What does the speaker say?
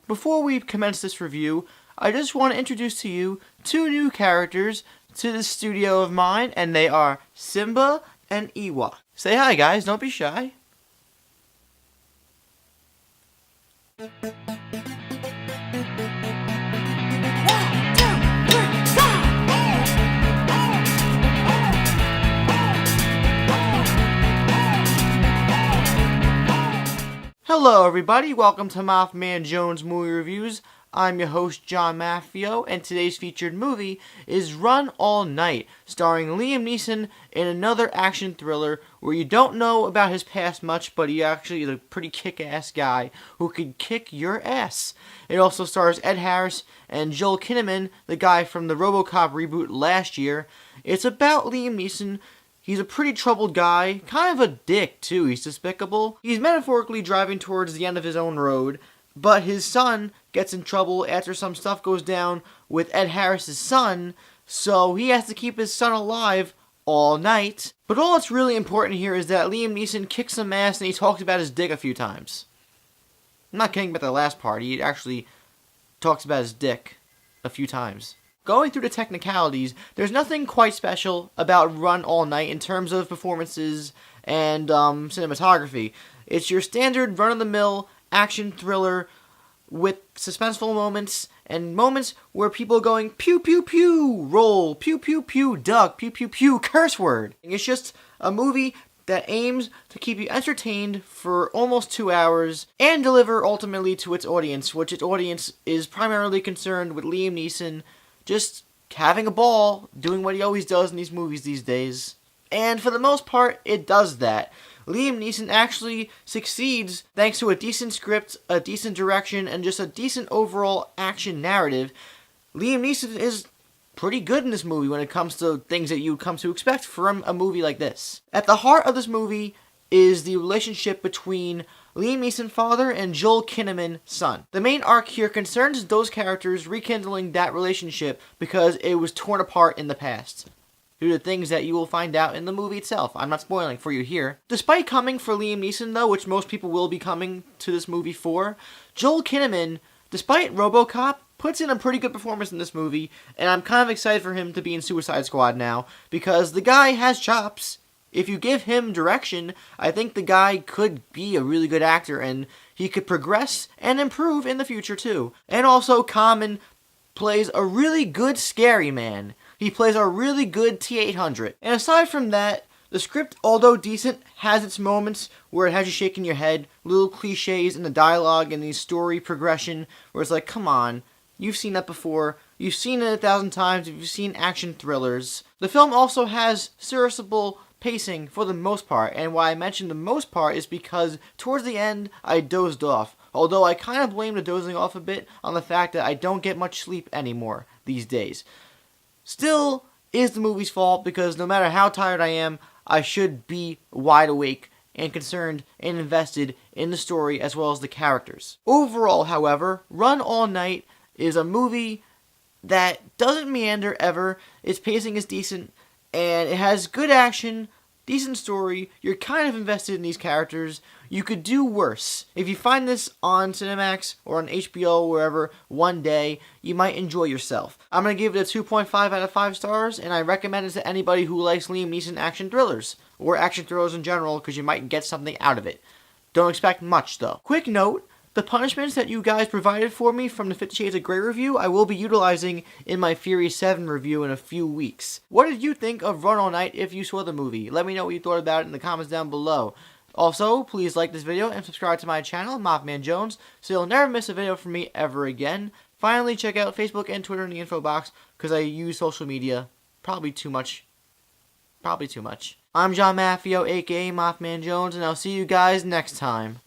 Before we commence this review, I just want to introduce to you two new characters to this studio of mine, and they are Simba and Ewok. Say hi, guys. Don't be shy. Hello everybody, welcome to MaffmanJones Movie Reviews. I'm your host John Maffio, and today's featured movie is Run All Night, starring Liam Neeson in another action thriller where you don't know about his past much, but he actually is a pretty kick-ass guy who could kick your ass. It also stars Ed Harris and Joel Kinnaman, the guy from the RoboCop reboot last year. It's about Liam Neeson. He's a pretty troubled guy, kind of a dick too, he's despicable. He's metaphorically driving towards the end of his own road, but his son gets in trouble after some stuff goes down with Ed Harris' son, so he has to keep his son alive all night. But all that's really important here is that Liam Neeson kicks some ass and he talks about his dick a few times. I'm not kidding about the last part, he actually talks about his dick a few times. Going through the technicalities, there's nothing quite special about Run All Night in terms of performances and cinematography. It's your standard run-of-the-mill action thriller with suspenseful moments and moments where people are going pew pew pew, roll, pew pew pew, duck, pew pew pew, curse word. It's just a movie that aims to keep you entertained for almost 2 hours and deliver ultimately to its audience, which its audience is primarily concerned with Liam Neeson just having a ball, doing what he always does in these movies these days. And for the most part, it does that. Liam Neeson actually succeeds thanks to a decent script, a decent direction, and just a decent overall action narrative. Liam Neeson is pretty good in this movie when it comes to things that you come to expect from a movie like this. At the heart of this movie is the relationship between Liam Neeson father and Joel Kinnaman son. The main arc here concerns those characters rekindling that relationship because it was torn apart in the past, due to things that you will find out in the movie itself. I'm not spoiling for you here. Despite coming for Liam Neeson though, which most people will be coming to this movie for, Joel Kinnaman, despite RoboCop, puts in a pretty good performance in this movie, and I'm kind of excited for him to be in Suicide Squad now, because the guy has chops. If you give him direction, I think the guy could be a really good actor, and he could progress and improve in the future too. And also, Common plays a really good scary man. He plays a really good T-800. And aside from that, the script, although decent, has its moments where it has you shaking your head, little cliches in the dialogue and the story progression, where it's like, come on, you've seen that before. You've seen it 1,000 times if you've seen action thrillers. The film also has serviceable pacing for the most part, and why I mentioned the most part is because towards the end I dozed off, although I kind of blame the dozing off a bit on the fact that I don't get much sleep anymore these days. Still is the movie's fault, because no matter how tired I am, I should be wide awake and concerned and invested in the story as well as the characters. Overall, however, Run All Night is a movie that doesn't meander ever. Its pacing is decent, and it has good action, decent story. You're kind of invested in these characters. You could do worse. If you find this on Cinemax or on HBO or wherever one day, you might enjoy yourself. I'm going to give it a 2.5 out of 5 stars, and I recommend it to anybody who likes Liam Neeson action thrillers, or action thrillers in general, because you might get something out of it. Don't expect much, though. Quick note, the punishments that you guys provided for me from the 50 Shades of Grey review, I will be utilizing in my Fury 7 review in a few weeks. What did you think of Run All Night if you saw the movie? Let me know what you thought about it in the comments down below. Also, please like this video and subscribe to my channel, MaffmanJones, so you'll never miss a video from me ever again. Finally, check out Facebook and Twitter in the info box, because I use social media probably too much. I'm John Maffio, aka MaffmanJones, and I'll see you guys next time.